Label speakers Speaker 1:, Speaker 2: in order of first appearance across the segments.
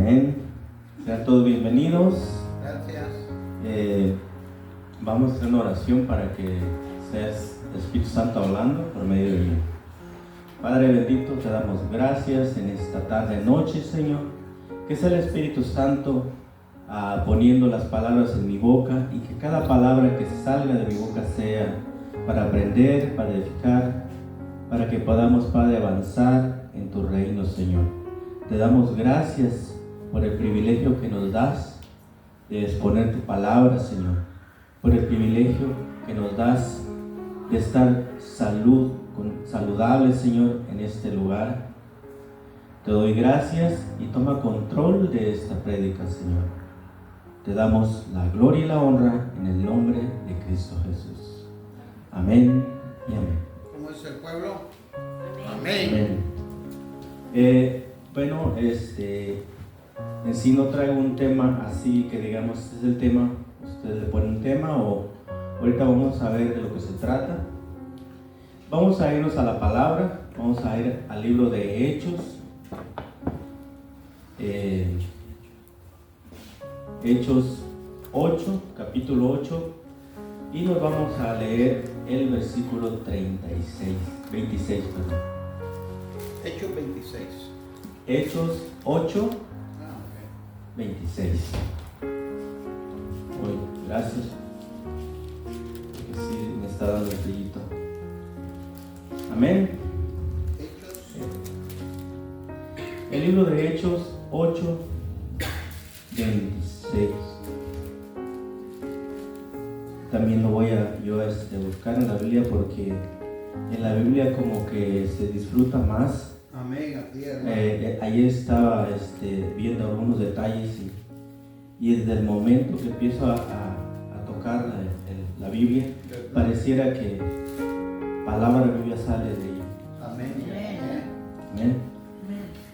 Speaker 1: Amén. Sean todos bienvenidos.
Speaker 2: Gracias.
Speaker 1: Vamos a hacer una oración para que seas el Espíritu Santo hablando por medio de mí. Padre bendito, te damos gracias en esta tarde noche, Señor. Que sea el Espíritu Santo poniendo las palabras en mi boca, y que cada palabra que salga de mi boca sea para aprender, para edificar, para que podamos, Padre, avanzar en tu reino, Señor. Te damos gracias por el privilegio que nos das de exponer tu palabra, Señor, por el privilegio que nos das de estar saludables, Señor, en este lugar. Te doy gracias y toma control de esta prédica, Señor. Te damos la gloria y la honra en el nombre de Cristo Jesús. Amén y amén.
Speaker 2: ¿Cómo es el pueblo? Amén.
Speaker 1: Amén. Bueno, en sí no traigo un tema así que digamos, este es el tema. Ustedes le ponen un tema o ahorita vamos a ver de lo que se trata. Vamos a irnos a la palabra, vamos a ir al libro de Hechos. Hechos 8, capítulo 8, y nos vamos a leer el versículo 26, perdón.
Speaker 2: Hechos 26.
Speaker 1: Hechos 8,
Speaker 2: Okay.
Speaker 1: 26. Uy, gracias. Porque sí, me está dando el brillito. Amén.
Speaker 2: Hechos.
Speaker 1: El libro de Hechos 8, 26. También lo voy a buscar en la Biblia, porque en la Biblia como que se disfruta más.
Speaker 2: Amén. Así es.
Speaker 1: Ayer estaba viendo algunos detalles y desde el momento que empiezo a tocar la Biblia, pareciera que palabra de Biblia sale de ella.
Speaker 2: Amén.
Speaker 1: Amén.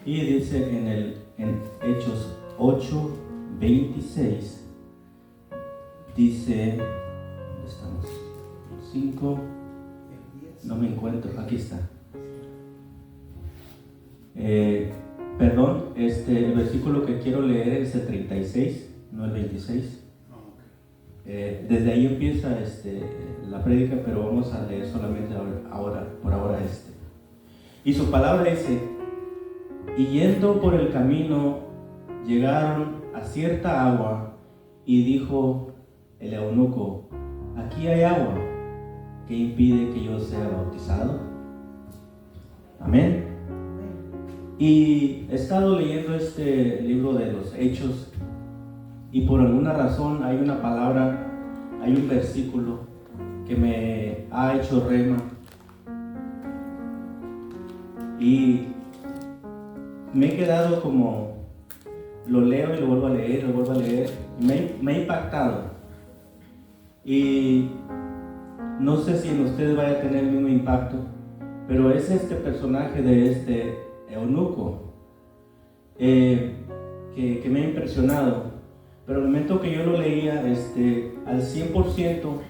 Speaker 1: Y dice en Hechos 8, 26, dice, ¿dónde estamos? 5, no me encuentro, aquí está. Perdón, el versículo que quiero leer es el 36, no el 26. Desde ahí empieza la prédica, pero vamos a leer solamente por ahora Y su palabra dice: y yendo por el camino, llegaron a cierta agua, y dijo el eunuco: aquí hay agua, ¿qué impide que yo sea bautizado? Amén. Y he estado leyendo este libro de los Hechos, y por alguna razón hay una palabra, hay un versículo que me ha hecho rema, y me he quedado como, lo leo y lo vuelvo a leer, me ha impactado, y no sé si en ustedes vaya a tener el mismo impacto, pero es este personaje de este eunuco que me ha impresionado. Pero el momento que yo lo leía al 100%,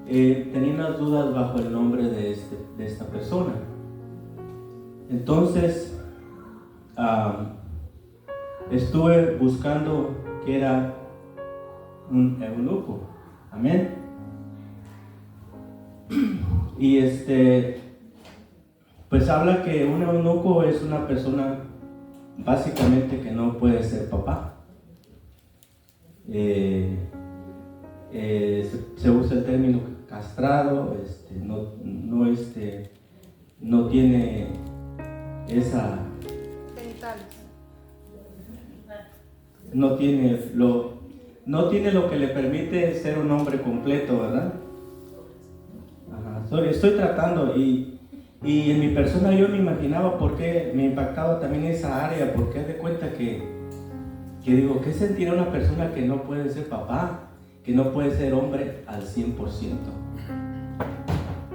Speaker 1: tenía unas dudas bajo el nombre de esta persona. Entonces estuve buscando qué era un eunuco. Amén. Y pues habla que un eunuco es una persona básicamente que no puede ser papá. Se usa el término castrado, no tiene esa, no tiene lo que le permite ser un hombre completo, ¿verdad? Ajá. Estoy tratando y en mi persona yo me imaginaba por qué me impactaba también esa área, porque haz de cuenta que digo, ¿qué sentirá una persona que no puede ser papá, que no puede ser hombre al 100%?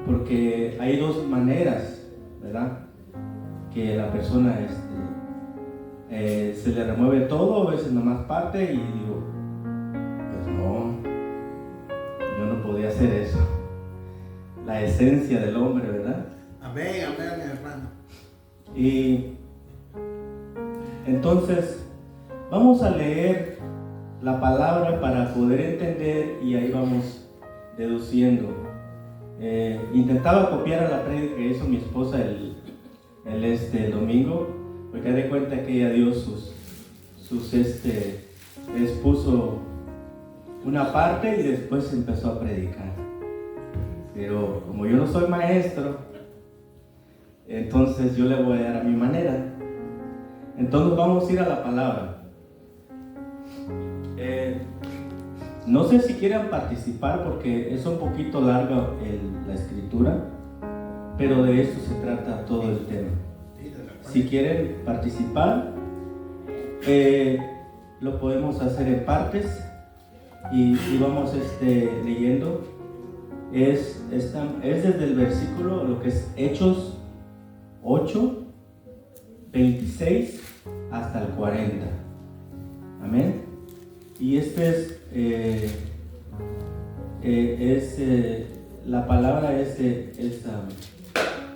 Speaker 1: Porque hay dos maneras, ¿verdad? Que la persona se le remueve todo, a veces nomás parte, y digo, pues no, yo no podía hacer eso. La esencia del hombre, ¿verdad?
Speaker 2: Amén, hermano.
Speaker 1: Y entonces Vamos a leer la palabra para poder entender y ahí vamos deduciendo. Intentaba copiar a la prédica que hizo mi esposa el domingo, porque de cuenta que ella dio les puso una parte y después empezó a predicar. Pero como yo no soy maestro, entonces yo le voy a dar a mi manera. Entonces vamos a ir a la palabra. No sé si quieran participar porque es un poquito larga la escritura, pero de esto se trata todo el tema. Si quieren participar, lo podemos hacer en partes y vamos leyendo. Es desde el versículo, lo que es Hechos 8, 26 hasta el 40. Amén. Y la palabra es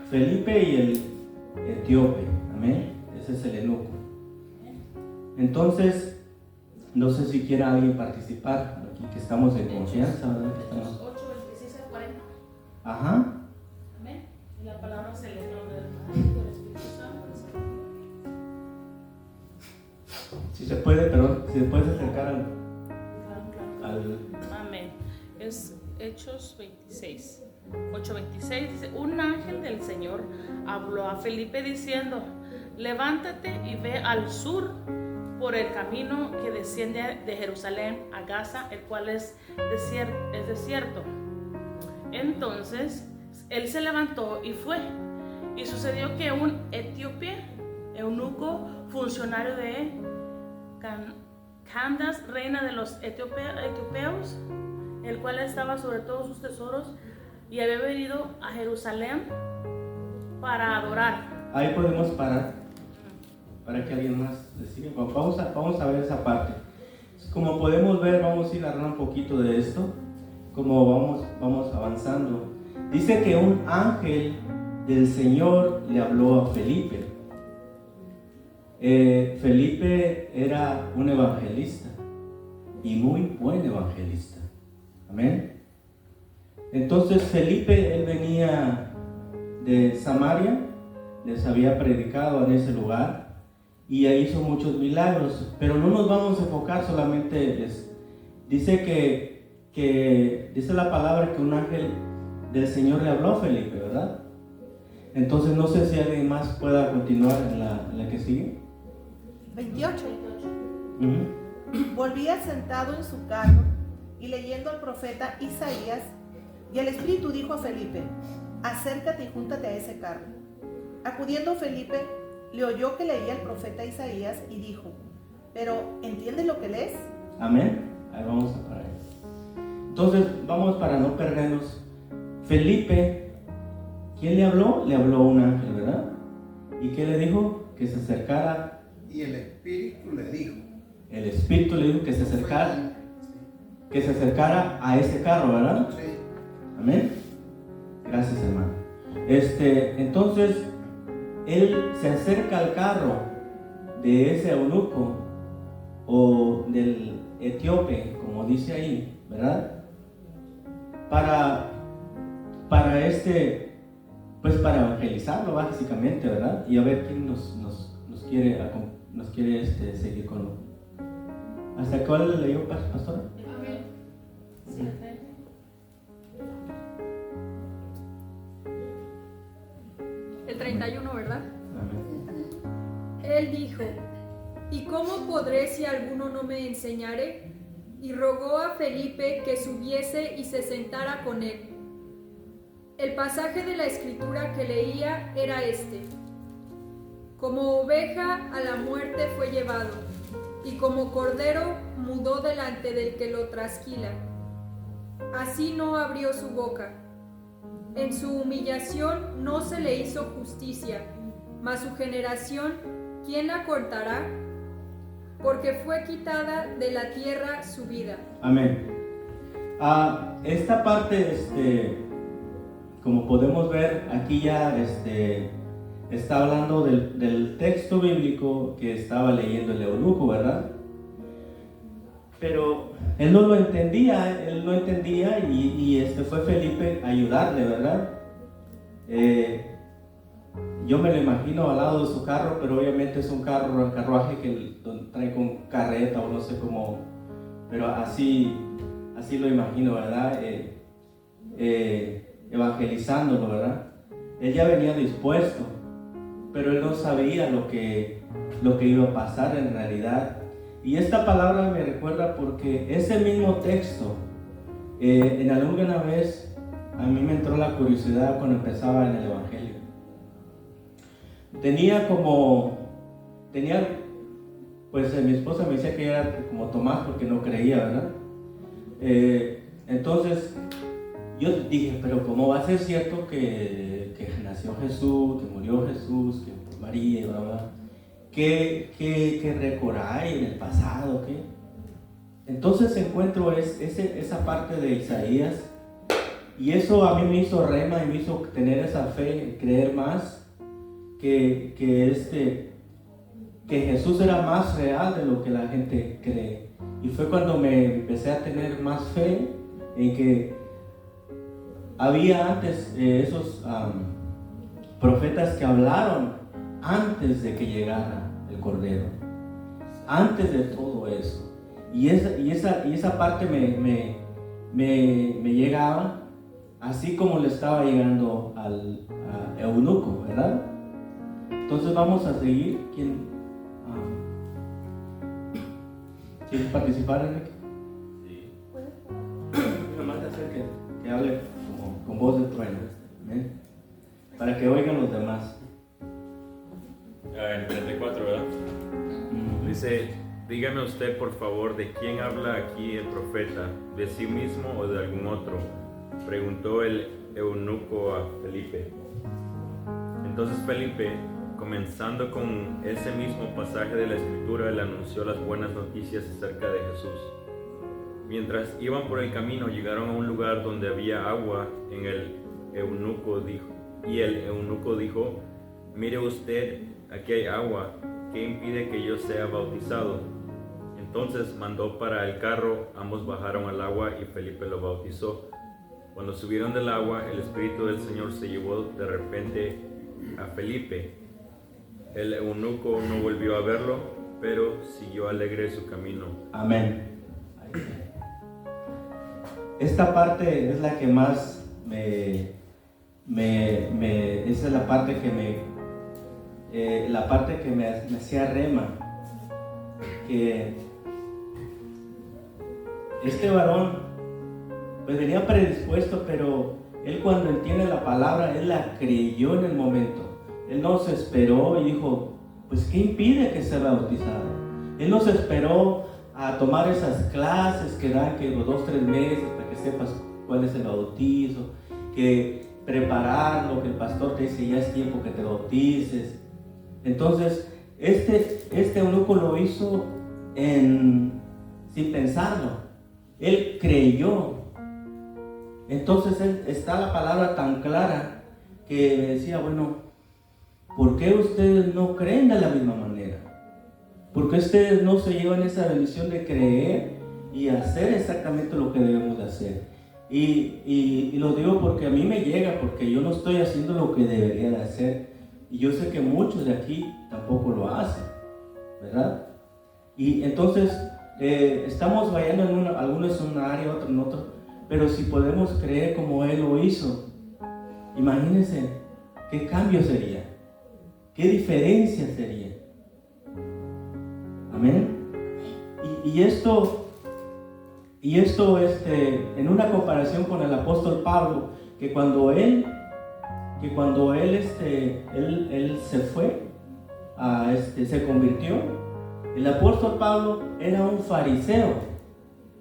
Speaker 1: Felipe y el etíope. Amén. Ese es el eunuco. Entonces, no sé si quiera alguien participar, aquí que estamos en confianza, ¿verdad?
Speaker 3: Hechos 8, 26 al 40.
Speaker 1: Ajá.
Speaker 3: Amén. Y la palabra se le da del Padre, del Espíritu Santo.
Speaker 1: Si se puede, perdón, si se puede acercar al
Speaker 3: Amén. Es Hechos 26. 8:26 dice: un ángel del Señor habló a Felipe diciendo: levántate y ve al sur por el camino que desciende de Jerusalén a Gaza, el cual es desierto. Entonces él se levantó y fue. Y sucedió que un etíope, eunuco, funcionario de Candace, reina de los etiopeos, el cual estaba sobre todos sus tesoros, y había venido a Jerusalén para adorar.
Speaker 1: Ahí podemos parar para que alguien más decida. Vamos a ver esa parte. Como podemos ver, vamos a ir agarrando un poquito de esto, como vamos avanzando. Dice que un ángel del Señor le habló a Felipe. Felipe era un evangelista y muy buen evangelista. Amén. Entonces Felipe, él venía de Samaria, les había predicado en ese lugar y ahí hizo muchos milagros, pero no nos vamos a enfocar solamente. Dice que dice la palabra que un ángel del Señor le habló a Felipe, ¿verdad? Entonces no sé si alguien más pueda continuar en la que sigue.
Speaker 4: 28.
Speaker 1: Uh-huh.
Speaker 4: Volvía sentado en su carro y leyendo al profeta Isaías, y el Espíritu dijo a Felipe: acércate y júntate a ese carro. Acudiendo Felipe, le oyó que leía el profeta Isaías y dijo: ¿pero entiendes lo que lees?
Speaker 1: Amén. Ahí vamos a parar. Entonces vamos para no perdernos. Felipe, ¿quién le habló? Le habló un ángel, ¿verdad? ¿Y qué le dijo? Que se acercara.
Speaker 2: Y el Espíritu le dijo.
Speaker 1: El Espíritu le dijo que se acercara a ese carro, ¿verdad?
Speaker 2: Sí.
Speaker 1: Amén. Gracias, hermano. Entonces, él se acerca al carro de ese eunuco o del etíope, como dice ahí, ¿verdad? Para para evangelizarlo básicamente, ¿verdad? Y a ver quién nos quiere seguir con. ¿Hasta cuál le leyó, pastora?
Speaker 3: Amén. Sí.
Speaker 5: El 31, ¿verdad?
Speaker 1: Amén.
Speaker 5: Él dijo: ¿y cómo podré si alguno no me enseñare? Y rogó a Felipe que subiese y se sentara con él. El pasaje de la escritura que leía era este: como oveja a la muerte fue llevado, y como cordero mudó delante del que lo trasquila. Así no abrió su boca. En su humillación no se le hizo justicia, mas su generación, ¿quién la cortará? Porque fue quitada de la tierra su vida.
Speaker 1: Amén. Esta parte, como podemos ver, aquí ya está hablando del texto bíblico que estaba leyendo el eunuco, ¿verdad? pero él no lo entendía, y fue Felipe a ayudarle, ¿verdad? Yo me lo imagino al lado de su carro, pero obviamente es un carruaje que trae con carreta o no sé cómo, pero así lo imagino, ¿verdad? Evangelizándolo, ¿verdad? Él ya venía dispuesto, pero él no sabía lo que iba a pasar en realidad. Y esta palabra me recuerda porque ese mismo texto, en alguna vez a mí me entró la curiosidad cuando empezaba en el Evangelio. Pues mi esposa me decía que era como Tomás porque no creía, ¿verdad? Entonces yo dije, pero ¿cómo va a ser cierto que nació Jesús, que murió Jesús, que María, ¿verdad? ¿Qué récord hay en el pasado? ¿Qué? Entonces encuentro esa parte de Isaías, y eso a mí me hizo rema y me hizo tener esa fe, creer más que Jesús era más real de lo que la gente cree. Y fue cuando me empecé a tener más fe en que había antes esos profetas que hablaron antes de que llegara el Cordero, antes de todo eso. Y esa parte me llegaba, así como le estaba llegando a Eunuco, ¿verdad? Entonces vamos a seguir. ¿Quieres participar, Enrique? Sí. Nomás hacer que hable con voz de trueno, ¿eh? Para que oigan los demás.
Speaker 6: En 34, ¿verdad? Dice, dígame usted por favor, ¿de quién habla aquí el profeta? ¿De sí mismo o de algún otro? Preguntó el eunuco a Felipe. Entonces Felipe, comenzando con ese mismo pasaje de la Escritura, le anunció las buenas noticias acerca de Jesús. Mientras iban por el camino, llegaron a un lugar donde había agua. El eunuco dijo, mire usted, aquí hay agua, ¿qué impide que yo sea bautizado? Entonces mandó para el carro, ambos bajaron al agua y Felipe lo bautizó. Cuando subieron del agua, el Espíritu del Señor se llevó de repente a Felipe. El eunuco no volvió a verlo, pero siguió alegre su camino.
Speaker 1: Amén. Esta parte es la que más esa es la parte que me hacía rema, que este varón pues venía predispuesto, pero él cuando entiende la palabra, él la creyó en el momento. Él no se esperó y dijo, pues ¿qué impide que sea bautizado? Él no se esperó a tomar esas clases que dan que los 2-3 meses para que sepas cuál es el bautizo, que prepararlo, que el pastor te dice ya es tiempo que te bautices. Entonces este eunuco lo hizo sin pensarlo. Él creyó. Entonces está la palabra tan clara que decía, bueno, ¿por qué ustedes no creen de la misma manera? ¿Por qué ustedes no se llevan esa bendición de creer y hacer exactamente lo que debemos de hacer? Y lo digo porque a mí me llega, porque yo no estoy haciendo lo que debería de hacer. Y yo sé que muchos de aquí tampoco lo hacen, ¿verdad? Y entonces estamos fallando en algunos en una área, otros en otro. Pero si podemos creer como Él lo hizo, imagínense qué cambio sería, qué diferencia sería. Amén. Y esto en una comparación con el apóstol Pablo, que cuando él se fue, se convirtió, el apóstol Pablo era un fariseo.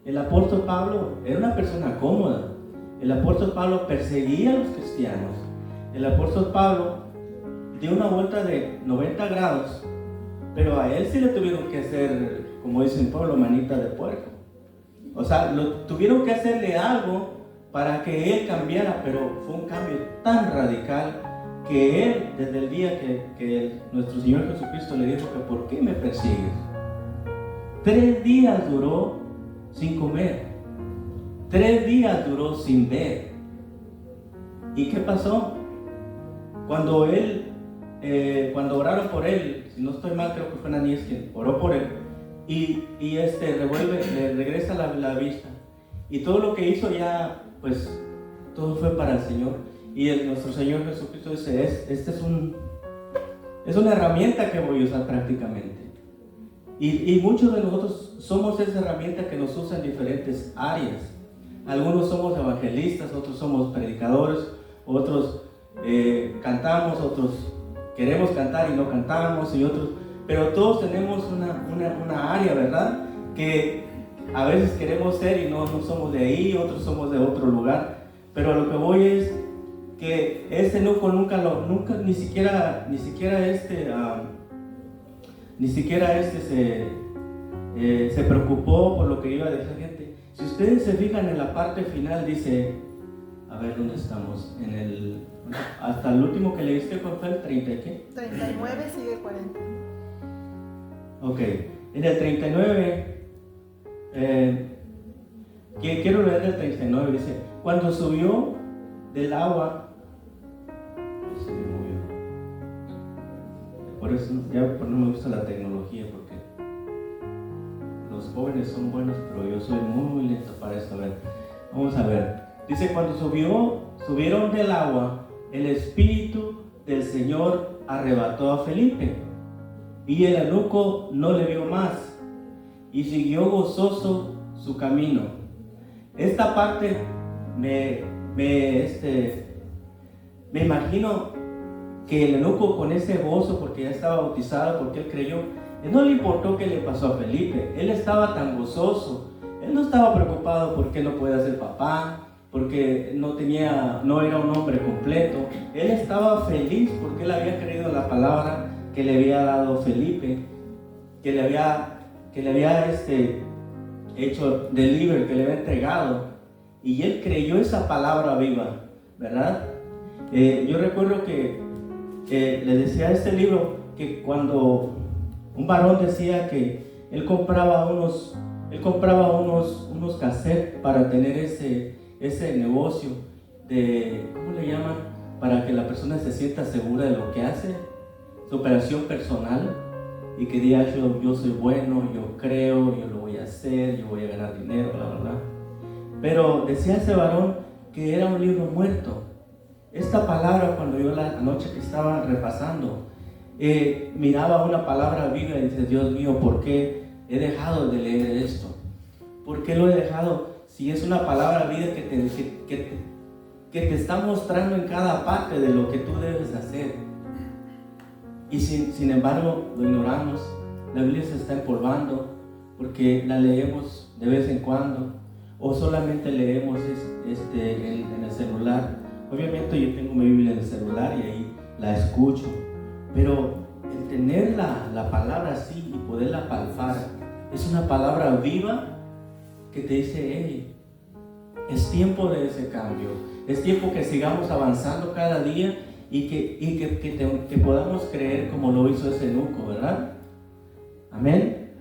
Speaker 1: El apóstol Pablo era una persona cómoda. El apóstol Pablo perseguía a los cristianos. El apóstol Pablo dio una vuelta de 90 grados, pero a él sí le tuvieron que hacer, como dice mi pueblo, manita de puerco. O sea, tuvieron que hacerle algo para que él cambiara, pero fue un cambio tan radical que él, desde el día que nuestro Señor Jesucristo le dijo que ¿por qué me persigues? 3 días duró sin comer. 3 días duró sin ver. ¿Y qué pasó? Cuando oraron por él, si no estoy mal, creo que fue Ananías quien oró por él, y le regresa la vista. Y todo lo que hizo ya, pues, todo fue para el Señor. Y nuestro Señor Jesucristo dice, esta es una herramienta que voy a usar prácticamente. Y muchos de nosotros somos esa herramienta que nos usa en diferentes áreas. Algunos somos evangelistas, otros somos predicadores, otros cantamos, otros queremos cantar y no cantamos, y otros, pero todos tenemos una área, ¿verdad? Que a veces queremos ser y no somos de ahí, otros somos de otro lugar. Pero a lo que voy es que este eunuco ni siquiera se preocupó por lo que iba a decir gente. Si ustedes se fijan en la parte final, dice, a ver dónde estamos, hasta el último que leíste, ¿cuál fue? ¿El 30 y qué?
Speaker 4: 39 sigue 40.
Speaker 1: Ok, en el 39, quiero leer el 39, dice, cuando subió del agua, se me movió. Por eso no me gusta la tecnología, porque los jóvenes son buenos, pero yo soy muy lento para esto. A ver, vamos a ver. Dice, cuando subieron del agua, el Espíritu del Señor arrebató a Felipe, y el eunuco no le vio más, y siguió gozoso su camino. Esta parte me imagino que el eunuco, con ese gozo, porque ya estaba bautizado, porque él creyó, no le importó qué le pasó a Felipe. Él estaba tan gozoso, él no estaba preocupado porque no podía ser papá, porque no era un hombre completo. Él estaba feliz porque él había creído en la palabra que le había dado Felipe, que le había hecho deliver, que le había entregado, y él creyó esa palabra viva, ¿verdad? Yo recuerdo que le decía a este libro que cuando un varón decía que él compraba unos cassettes para tener ese negocio de, ¿cómo le llaman? Para que la persona se sienta segura de lo que hace, su operación personal, y que diga, yo soy bueno, yo creo, yo lo voy a hacer, yo voy a ganar dinero, la verdad. Pero decía ese varón que era un libro muerto. Esta palabra, cuando yo la noche que estaba repasando, miraba una palabra viva y dice, Dios mío, ¿por qué he dejado de leer esto? ¿Por qué lo he dejado? Si es una palabra viva que te está mostrando en cada parte de lo que tú debes hacer. Y sin embargo lo ignoramos. La Biblia se está empolvando porque la leemos de vez en cuando, o solamente leemos en el celular. Obviamente yo tengo mi Biblia en el celular y ahí la escucho, pero el tener la palabra así y poderla palpar, es una palabra viva que te dice, hey, es tiempo de ese cambio, es tiempo que sigamos avanzando cada día y que podamos creer como lo hizo ese eunuco, ¿verdad? Amén.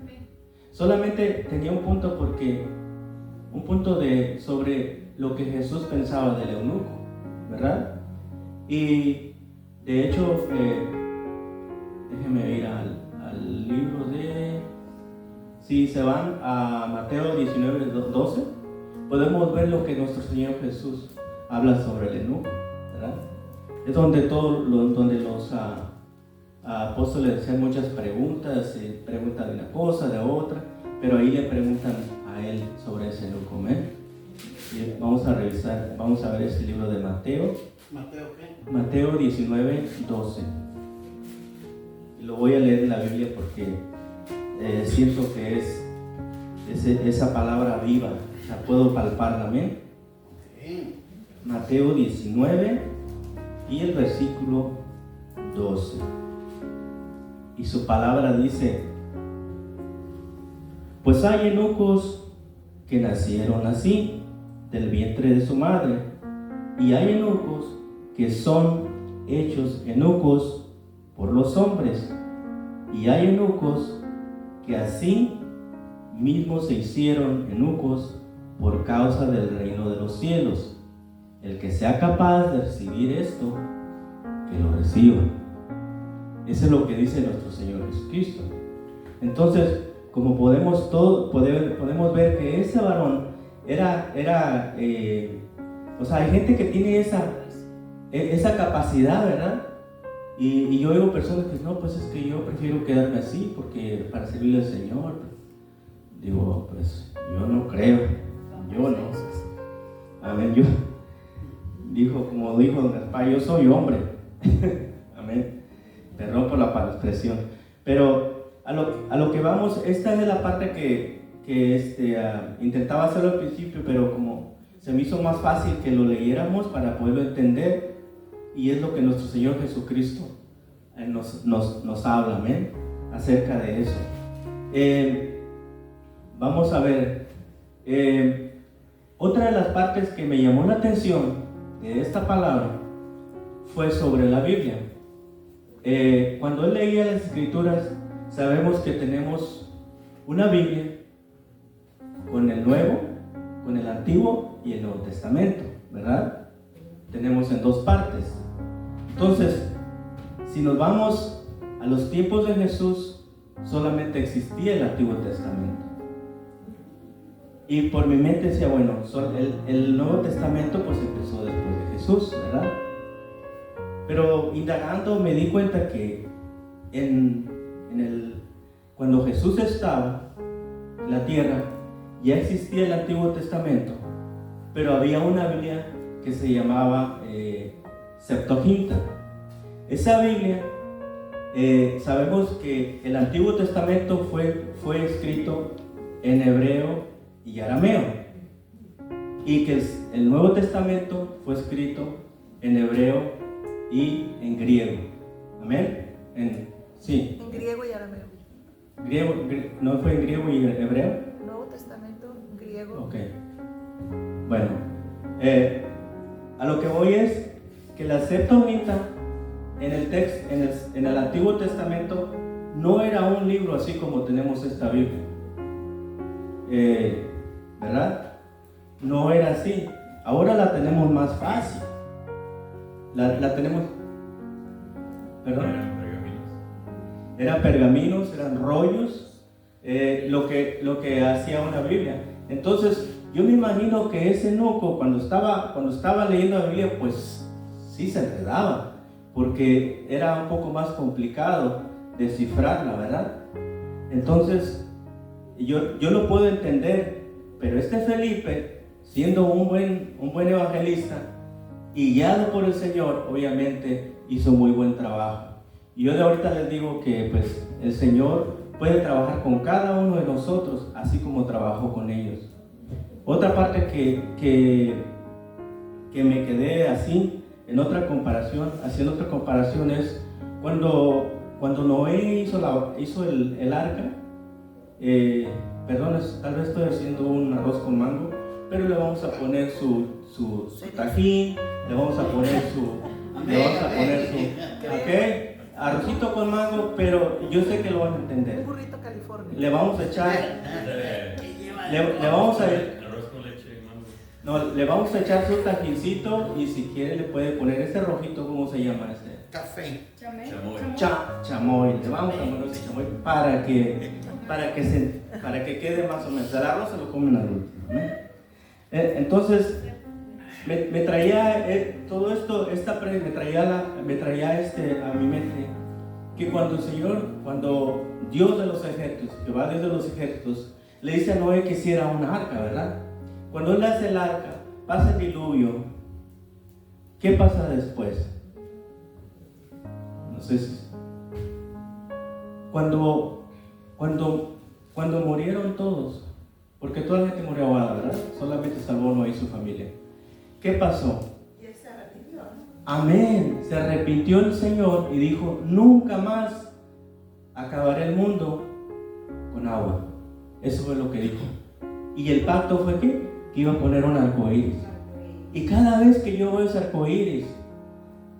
Speaker 1: Solamente tenía un punto sobre lo que Jesús pensaba del eunuco, ¿verdad? Y de hecho, déjenme ir al libro de... Si se van a Mateo 19:12, podemos ver lo que nuestro Señor Jesús habla sobre el eunuco, ¿verdad? Es donde los apóstoles hacían muchas preguntas, preguntan de una cosa, de otra, pero ahí le preguntan a él sobre ese eunuco. Y vamos a revisar, vamos a ver este libro de Mateo.
Speaker 2: ¿Mateo qué?
Speaker 1: Mateo 19:12. Lo voy a leer en la Biblia porque siento que es esa palabra viva, la puedo palparla. Amén. Mateo 19 y el versículo 12. Y su palabra dice: pues hay eunucos que nacieron así, del vientre de su madre, y hay eunucos que son hechos eunucos por los hombres, y hay eunucos que así mismos se hicieron eunucos por causa del reino de los cielos. El que sea capaz de recibir esto, que lo reciba. Eso es lo que dice nuestro Señor Jesucristo. Entonces, como podemos ver que ese varón o sea, hay gente que tiene esa capacidad, ¿verdad? Y yo oigo personas que no, pues es que yo prefiero quedarme así porque para servirle al Señor. Digo, pues yo no creo, yo no. Amén, como dijo don Gaspar, yo soy hombre. Amén. Perdón por la expresión. Pero a lo que vamos, esta es la parte que intentaba hacerlo al principio, pero como se me hizo más fácil que lo leyéramos para poderlo entender, y es lo que nuestro Señor Jesucristo nos habla, amén, acerca de eso. Vamos a ver, otra de las partes que me llamó la atención de esta palabra fue sobre la Biblia. Cuando él leía las Escrituras, sabemos que tenemos una Biblia con el Nuevo, con el Antiguo y el Nuevo Testamento, ¿verdad? Tenemos en dos partes. Entonces, si nos vamos a los tiempos de Jesús, solamente existía el Antiguo Testamento. Y por mi mente decía, bueno, el Nuevo Testamento pues empezó después de Jesús, ¿verdad? Pero indagando me di cuenta que cuando Jesús estaba en la tierra, ya existía el Antiguo Testamento, pero había una Biblia que se llamaba Septuaginta. Esa Biblia, sabemos que el Antiguo Testamento fue escrito en hebreo y arameo, y que el Nuevo Testamento fue escrito en hebreo y en griego. ¿Amén? Sí.
Speaker 4: En griego y arameo.
Speaker 1: ¿No fue en griego y hebreo?
Speaker 4: Nuevo Testamento, griego.
Speaker 1: Ok. Bueno, a lo que voy es que la Septuaginta en el Antiguo Testamento no era un libro así como tenemos esta Biblia. ¿Verdad? No era así. Ahora la tenemos más fácil. La tenemos. ¿Perdón? Eran pergaminos, eran rollos, lo que hacía una Biblia. Entonces, yo me imagino que ese eunuco cuando estaba leyendo la Biblia, pues sí se enredaba, porque era un poco más complicado descifrarla, ¿verdad? Entonces, yo lo puedo entender, pero Felipe, siendo un buen evangelista y guiado por el Señor, obviamente hizo muy buen trabajo. Y yo de ahorita les digo que pues el Señor puede trabajar con cada uno de nosotros, así como trabajó con ellos. Otra parte que me quedé así, haciendo otra comparación es cuando Noé hizo el arca. Perdón, tal vez estoy haciendo un arroz con mango, pero le vamos a poner su tajín, le vamos a poner ¿ok? Arrocito con mango, pero yo sé que lo van a entender.
Speaker 4: Un burrito California.
Speaker 1: Le vamos a echar, le vamos a
Speaker 6: arroz con leche y mango.
Speaker 1: No, le vamos a echar su tajincito y si quiere le puede poner este rojito, ¿cómo se llama este?
Speaker 2: Café.
Speaker 1: Chamoy. Le vamos a poner ese chamoy para que quede más o menos. El arroz se lo comen al último, ¿no? Entonces me traía todo esto, me traía a mi mente que cuando Dios de los ejércitos, Jehová Dios de los ejércitos, le dice a Noé que hiciera una arca, ¿verdad? Cuando él hace el arca, pasa el diluvio, ¿qué pasa después? No sé si... Cuando murieron todos, porque toda la gente murió ahogada, ¿verdad? Solamente salvó Noé y su familia. ¿Qué pasó?
Speaker 4: Y él se arrepintió, ¿no?
Speaker 1: Amén. Se arrepintió el Señor y dijo, nunca más acabaré el mundo con agua. Eso fue lo que dijo. Y el pacto fue ¿qué? Que iba a poner un arcoíris. Y cada vez que yo veo ese arcoíris,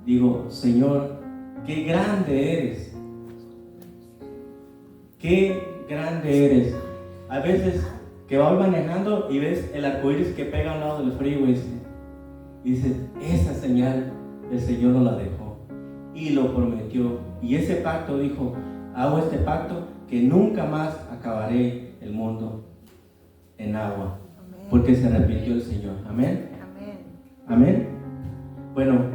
Speaker 1: digo, Señor, qué grande eres. Qué grande eres. a veces que vas manejando y ves el arcoíris que pega al lado del freeway y dices, esa señal el Señor nos la dejó y lo prometió. Y ese pacto dijo, hago este pacto que nunca más acabaré el mundo en agua, porque se arrepintió el Señor. Amén. Amén. Bueno,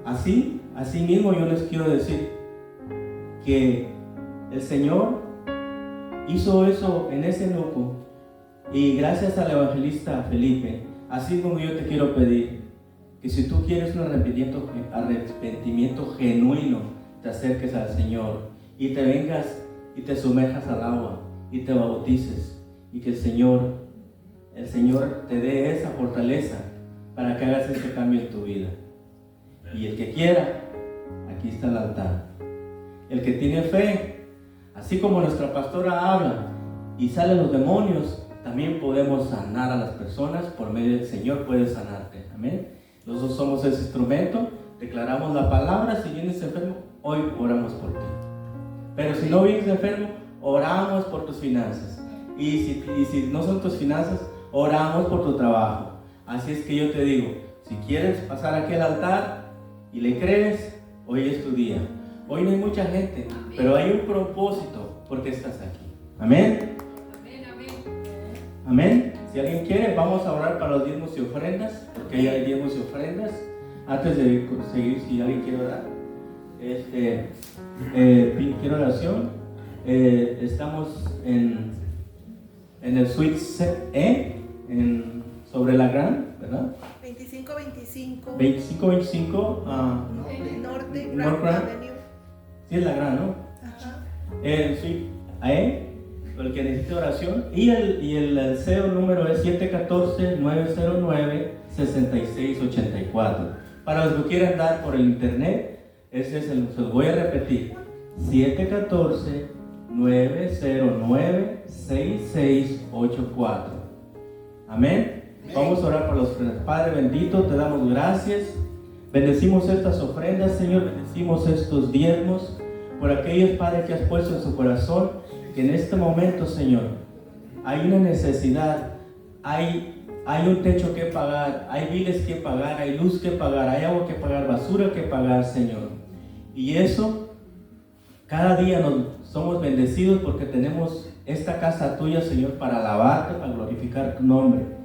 Speaker 1: así mismo yo les quiero decir que el Señor hizo eso en ese eunuco, y gracias al evangelista Felipe, así como yo te quiero pedir que si tú quieres un arrepentimiento genuino, te acerques al Señor y te vengas y te sumerjas al agua y te bautices, y que el Señor te dé esa fortaleza para que hagas este cambio en tu vida. Y el que quiera, aquí está el altar. El que tiene fe, así como nuestra pastora habla y salen los demonios, también podemos sanar a las personas por medio del Señor. Puede sanarte. Amén. Nosotros somos ese instrumento, declaramos la palabra. Si vienes enfermo, hoy oramos por ti. Pero si no vienes enfermo, oramos por tus finanzas. Y si no son tus finanzas, oramos por tu trabajo. Así es que yo te digo, si quieres pasar aquí al altar y le crees, hoy es tu día. Hoy no hay mucha gente, pero hay un propósito porque estás aquí. Amén. Amén. Si alguien quiere, vamos a orar para los diezmos y ofrendas, porque ya hay diezmos y ofrendas. Antes de seguir, si alguien quiere orar, quiero oración. Estamos en el suite E, sobre la Gran, ¿verdad?
Speaker 4: 2525.
Speaker 1: 2525.
Speaker 4: Norte
Speaker 1: North
Speaker 4: Grand
Speaker 1: Grand.
Speaker 4: Avenue.
Speaker 1: Sí, es la Gran, ¿no?
Speaker 4: Ajá.
Speaker 1: El suite E, por el que necesite oración. Y el CEO número es 714-909-6684. Para los que quieran dar por el internet, ese es se los voy a repetir: 714-909-6684. Amén. Vamos a orar por los ofrendas. Padre bendito, te damos gracias. Bendecimos estas ofrendas, Señor. Bendecimos estos diezmos por aquellos, Padre, que has puesto en su corazón, que en este momento, Señor, hay una necesidad, hay un techo que pagar, hay biles que pagar, hay luz que pagar, hay agua que pagar, basura que pagar, Señor. Y eso, cada día somos bendecidos porque tenemos esta casa tuya, Señor, para alabarte, para glorificar tu nombre.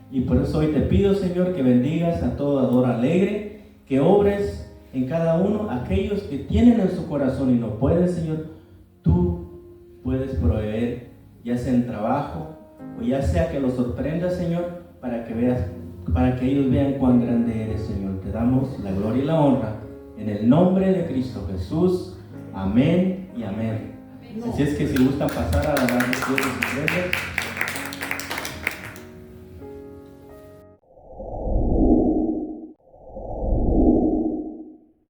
Speaker 1: Y por eso hoy te pido, Señor, que bendigas a todo dador alegre, que obres en cada uno, aquellos que tienen en su corazón y no pueden, Señor. Tú puedes proveer, ya sea en trabajo o ya sea que los sorprendas, Señor, para que ellos vean cuán grande eres, Señor. Te damos la gloria y la honra en el nombre de Cristo Jesús. Amén y amén. Así es que si gustan pasar a la Dios de sus